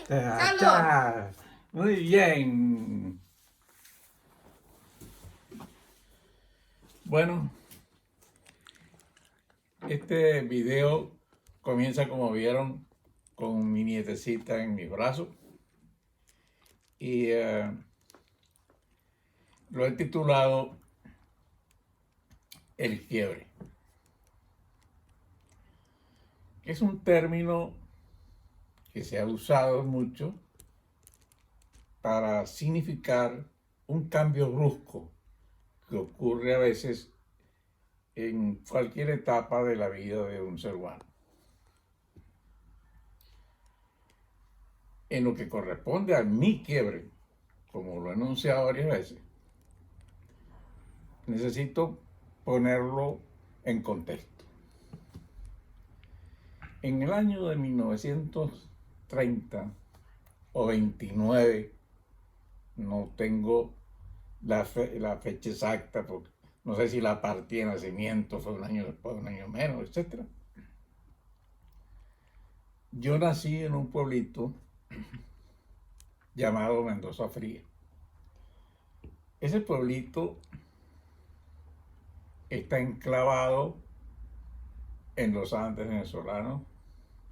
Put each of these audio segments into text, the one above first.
¡Salud! Muy bien. Bueno, este video comienza, como vieron, con mi nietecita en mis brazos y lo he titulado El quiebre, que es un término que se ha usado mucho para significar un cambio brusco que ocurre a veces en cualquier etapa de la vida de un ser humano. En lo que corresponde a mi quiebre, como lo he enunciado varias veces, necesito ponerlo en contexto. En el año de 1930 o 29, no tengo la fecha exacta, porque no sé si la partida de nacimiento fue un año después, un año menos, etc. Yo nací en un pueblito llamado Mendoza Fría. Ese pueblito está enclavado en los Andes venezolanos,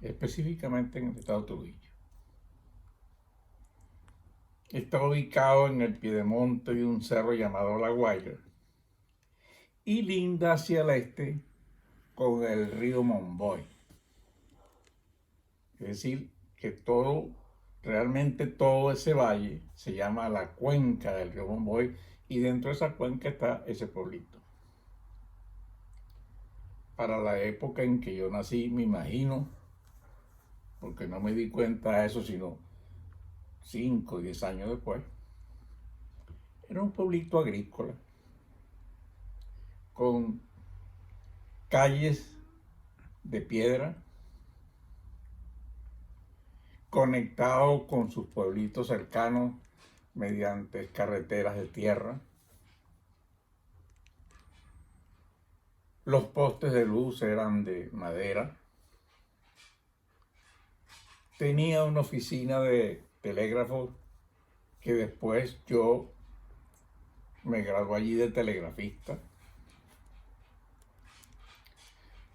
específicamente en el estado Trujillo. Está ubicado en el piedemonte de un cerro llamado La Guaira y linda hacia el este con el río Monboy. Es decir, que realmente todo ese valle se llama la cuenca del río Monboy y dentro de esa cuenca está ese pueblito. Para la época en que yo nací, me imagino, porque no me di cuenta de eso sino 5 o 10 años después, era un pueblito agrícola con calles de piedra, conectado con sus pueblitos cercanos mediante carreteras de tierra. Los postes de luz eran de madera. Tenía una oficina de telégrafo que después yo me gradué allí de telegrafista.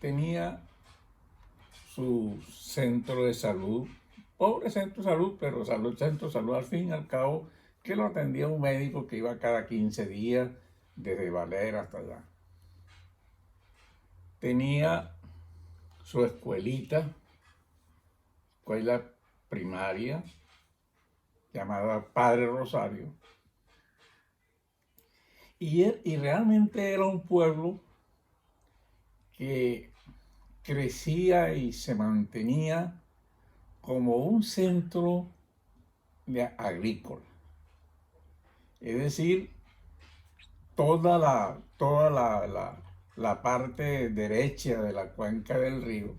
Tenía su centro de salud, pobre centro de salud, pero centro de salud al fin y al cabo, que lo atendía un médico que iba cada 15 días desde Valera hasta allá. Tenía su escuela primaria, llamada Padre Rosario, y realmente era un pueblo que crecía y se mantenía como un centro agrícola. Es decir, toda la parte derecha de la cuenca del río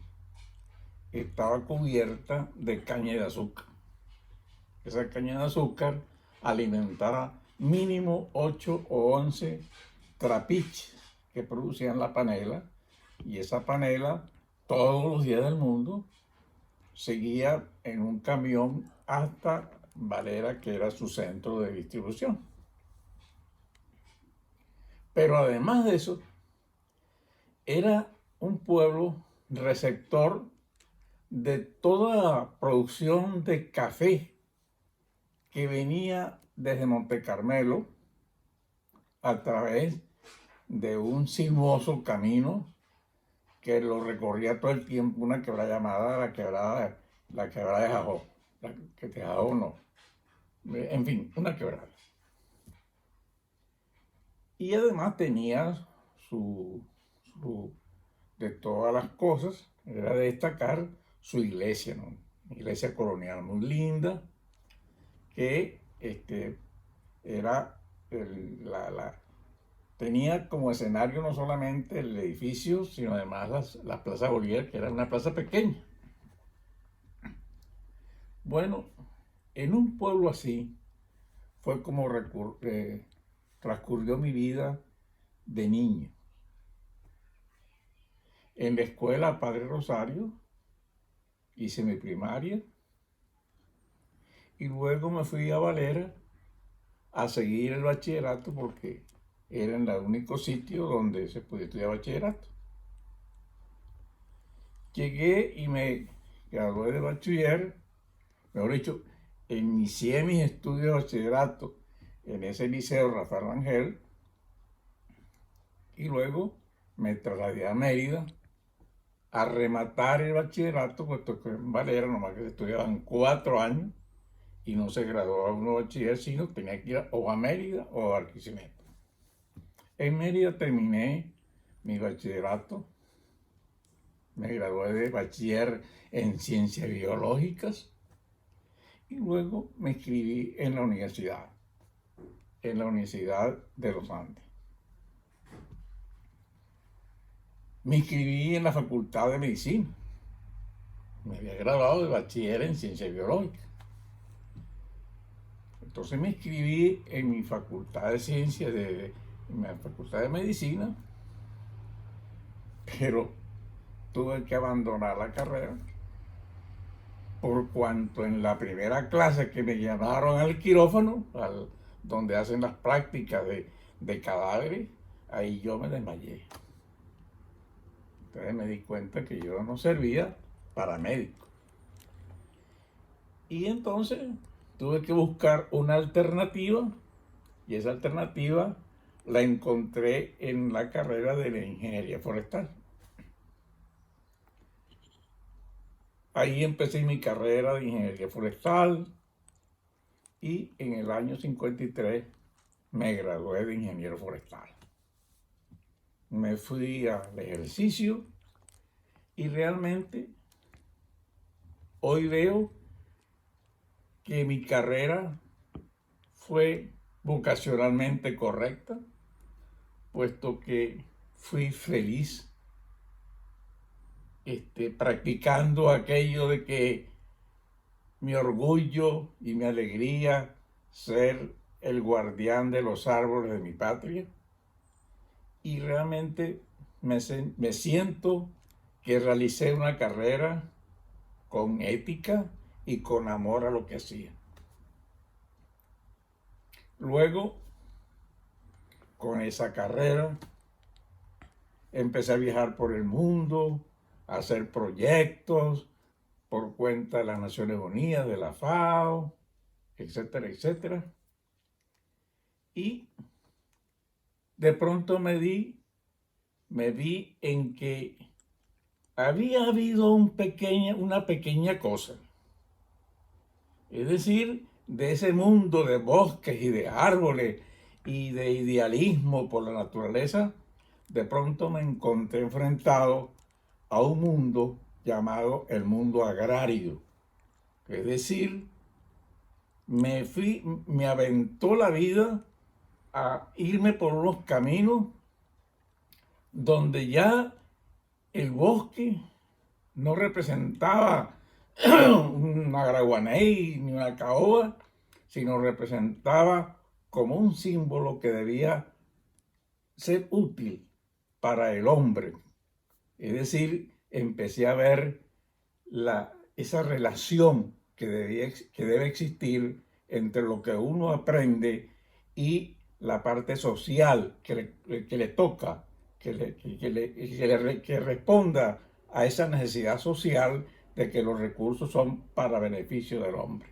estaba cubierta de caña de azúcar. Esa caña de azúcar alimentaba mínimo 8 o 11 trapiches que producían la panela, y esa panela todos los días del mundo seguía en un camión hasta Valera, que era su centro de distribución. Pero además de eso, era un pueblo receptor de toda la producción de café que venía desde Monte Carmelo a través de un sinuoso camino que lo recorría todo el tiempo una quebrada llamada la quebrada de Jajó, que de Jajó no, en fin, una quebrada. Y además tenía de todas las cosas, era de destacar su iglesia, ¿no? Una iglesia colonial muy linda, que era tenía como escenario no solamente el edificio, sino además la Plaza Bolívar, que era una plaza pequeña. Bueno, en un pueblo así fue como transcurrió mi vida de niño. En la escuela Padre Rosario hice mi primaria y luego me fui a Valera a seguir el bachillerato porque era el único sitio donde se podía estudiar bachillerato. Llegué y me gradué de bachiller, mejor dicho, inicié mis estudios de bachillerato en ese liceo Rafael Rangel y luego me trasladé a Mérida a rematar el bachillerato, puesto que en Valera nomás que se estudiaban 4 años y no se graduaba uno bachiller, sino tenía que ir o a Mérida o a Barquisimeto. En Mérida terminé mi bachillerato, me gradué de bachiller en ciencias biológicas y luego me inscribí en la Universidad de los Andes. Me inscribí en la Facultad de Medicina. Me había graduado de bachiller en ciencias biológicas. Entonces me inscribí en mi Facultad de Ciencias, en la Facultad de Medicina, pero tuve que abandonar la carrera por cuanto en la primera clase que me llamaron al quirófano, donde hacen las prácticas de cadáveres, ahí yo me desmayé. Entonces me di cuenta que yo no servía para médico. Y entonces tuve que buscar una alternativa y esa alternativa la encontré en la carrera de la ingeniería forestal. Ahí empecé mi carrera de ingeniería forestal y en el año 53 me gradué de ingeniero forestal. Me fui al ejercicio y realmente hoy veo que mi carrera fue vocacionalmente correcta, puesto que fui feliz practicando aquello de que mi orgullo y mi alegría ser el guardián de los árboles de mi patria. Y realmente me siento que realicé una carrera con ética y con amor a lo que hacía. Luego, con esa carrera, empecé a viajar por el mundo, a hacer proyectos por cuenta de las Naciones Unidas, de la FAO, etcétera, etcétera. Y de pronto me vi en que había habido una pequeña cosa. Es decir, de ese mundo de bosques y de árboles y de idealismo por la naturaleza, de pronto me encontré enfrentado a un mundo llamado el mundo agrario. Es decir, me aventó la vida a irme por unos caminos donde ya el bosque no representaba un agraguaney ni una caoba, sino representaba como un símbolo que debía ser útil para el hombre. Es decir, empecé a ver esa relación que debe existir entre lo que uno aprende y la parte social que le toca, que responda a esa necesidad social de que los recursos son para beneficio del hombre.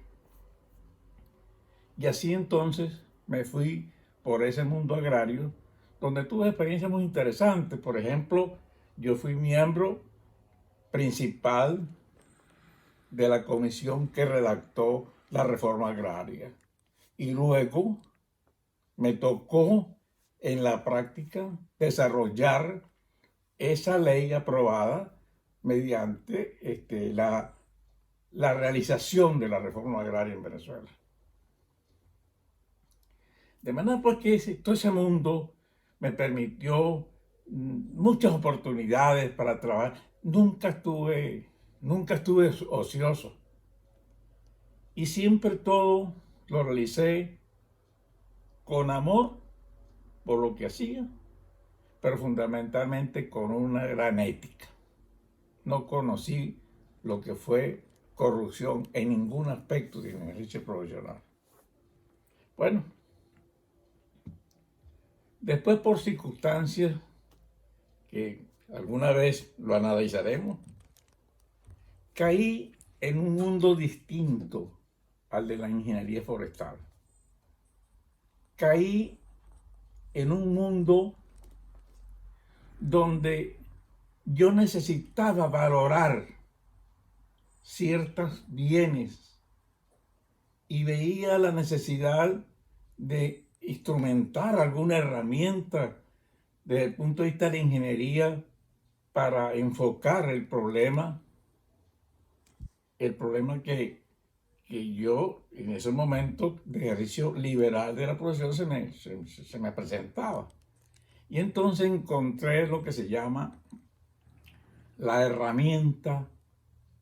Y así entonces me fui por ese mundo agrario, donde tuve experiencias muy interesantes. Por ejemplo, yo fui miembro principal de la comisión que redactó la reforma agraria. Y luego me tocó en la práctica desarrollar esa ley aprobada mediante la realización de la reforma agraria en Venezuela. De manera pues que todo ese mundo me permitió muchas oportunidades para trabajar. Nunca estuve ocioso. Y siempre todo lo realicé con amor por lo que hacía, pero fundamentalmente con una gran ética. No conocí lo que fue corrupción en ningún aspecto de mi ejercicio profesional. Bueno, después por circunstancias que alguna vez lo analizaremos, caí en un mundo distinto al de la ingeniería forestal. Caí en un mundo donde yo necesitaba valorar ciertos bienes y veía la necesidad de instrumentar alguna herramienta desde el punto de vista de ingeniería para enfocar el problema que yo en ese momento de ejercicio liberal de la profesión se me presentaba. Y entonces encontré lo que se llama la herramienta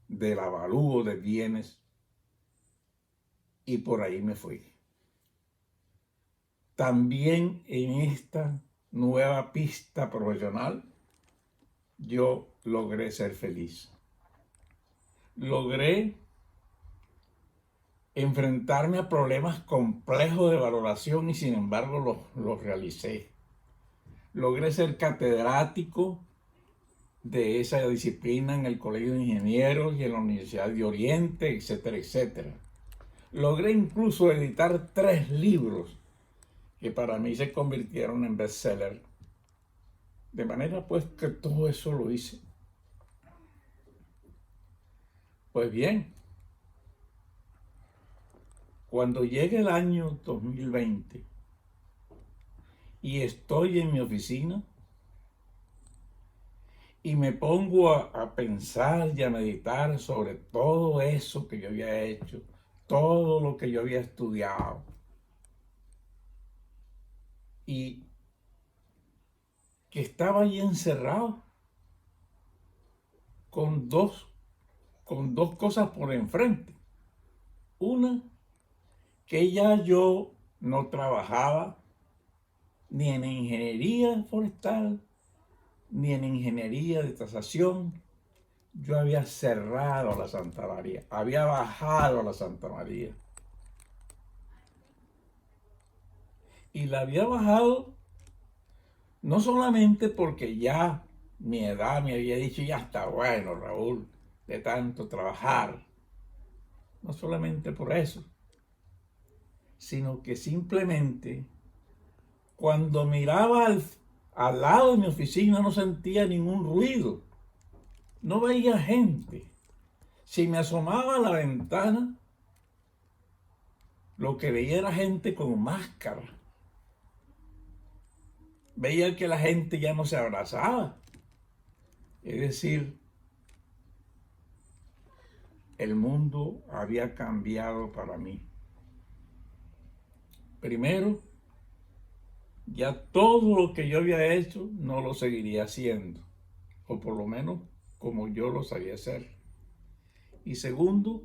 del avalúo de bienes y por ahí me fui. También en esta nueva pista profesional yo logré ser feliz. Logré enfrentarme a problemas complejos de valoración y sin embargo los realicé. Logré ser catedrático de esa disciplina en el Colegio de Ingenieros y en la Universidad de Oriente, etcétera, etcétera. Logré incluso editar 3 libros que para mí se convirtieron en bestseller. De manera pues que todo eso lo hice. Pues bien, cuando llegue el año 2020 y estoy en mi oficina y me pongo a pensar y a meditar sobre todo eso que yo había hecho, todo lo que yo había estudiado, y que estaba ahí encerrado con dos cosas por enfrente. Una, que ya yo no trabajaba ni en ingeniería forestal, ni en ingeniería de tasación. Yo había cerrado la Santa María, había bajado a la Santa María. Y la había bajado no solamente porque ya mi edad me había dicho, ya está bueno, Raúl, de tanto trabajar. No solamente por eso, sino que simplemente cuando miraba al lado de mi oficina no sentía ningún ruido, no veía gente. Si me asomaba a la ventana, lo que veía era gente con máscara. Veía que la gente ya no se abrazaba. Es decir, el mundo había cambiado para mí. Primero, ya todo lo que yo había hecho no lo seguiría haciendo, o por lo menos como yo lo sabía hacer. Y segundo,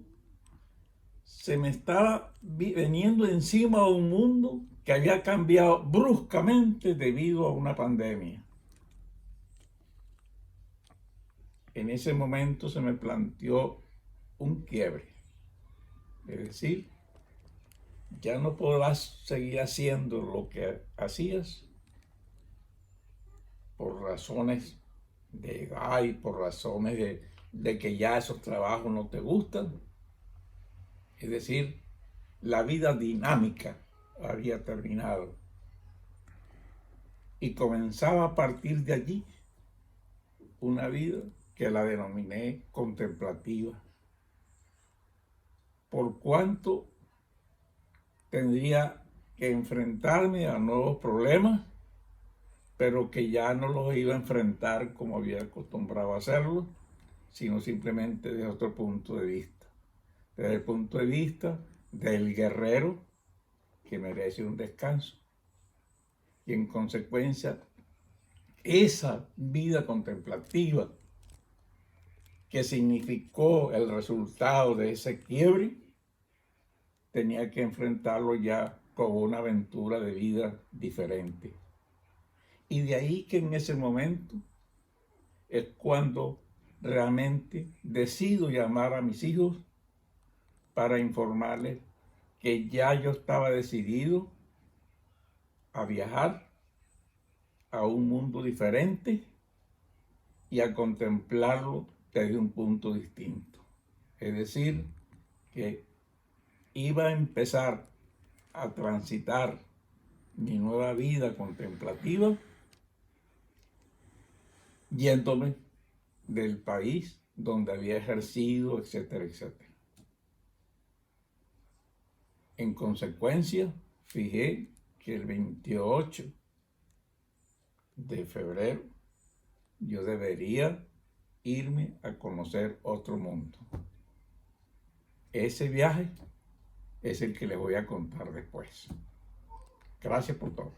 se me estaba veniendo encima un mundo que había cambiado bruscamente debido a una pandemia. En ese momento se me planteó un quiebre. Es decir, ya no podrás seguir haciendo lo que hacías por razones de edad y por razones de que ya esos trabajos no te gustan. Es decir, la vida dinámica había terminado. Y comenzaba a partir de allí una vida que la denominé contemplativa. Por cuanto tendría que enfrentarme a nuevos problemas, pero que ya no los iba a enfrentar como había acostumbrado a hacerlo, sino simplemente desde otro punto de vista. Desde el punto de vista del guerrero que merece un descanso. Y en consecuencia, esa vida contemplativa que significó el resultado de ese quiebre, tenía que enfrentarlo ya con una aventura de vida diferente. Y de ahí que en ese momento es cuando realmente decido llamar a mis hijos para informarles que ya yo estaba decidido a viajar a un mundo diferente y a contemplarlo desde un punto distinto. Es decir, que iba a empezar a transitar mi nueva vida contemplativa yéndome del país donde había ejercido, etcétera, etcétera. En consecuencia, fijé que el 28 de febrero yo debería irme a conocer otro mundo. Ese viaje es el que les voy a contar después. Gracias por todo.